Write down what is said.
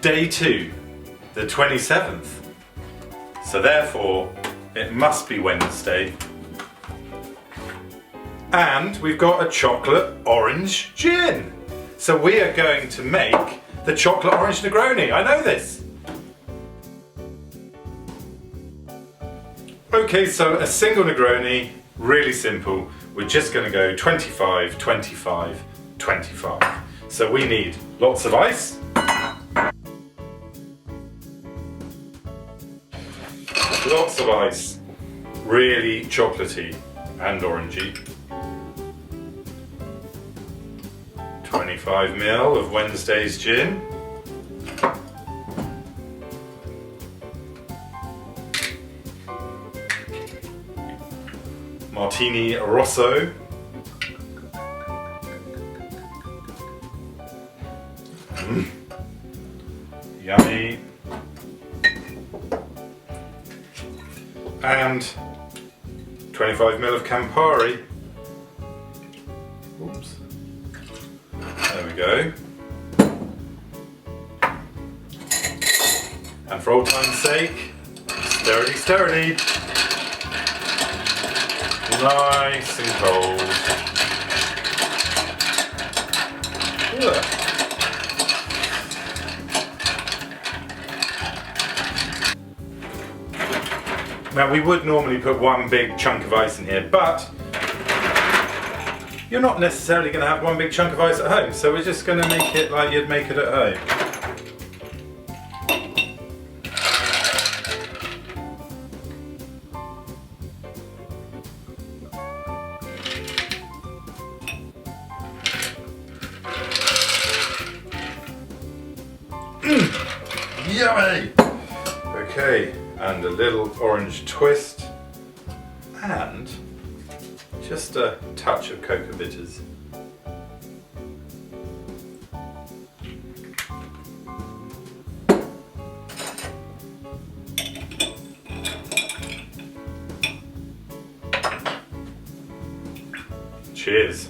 day 2, the 27th. So therefore, it must be Wednesday. And we've got a chocolate orange gin. So we are going to make the chocolate orange Negroni. I know this. Okay, so a single Negroni, really simple. We're just going to go 25, 25, 25. So we need lots of ice. Lots of ice. Really chocolatey and orangey. 25 ml of Wednesday's gin. Martini Rosso. Yummy. And 25 ml of Campari. Oops. There we go. And for old time's sake, stirrity stirrity. Nice and cold. Ugh. Now we would normally put one big chunk of ice in here, but you're not necessarily going to have one big chunk of ice at home, so we're just going to make it like you'd make it at home. Yummy! Okay, and a little orange twist, and just a touch of cocoa bitters. Cheers!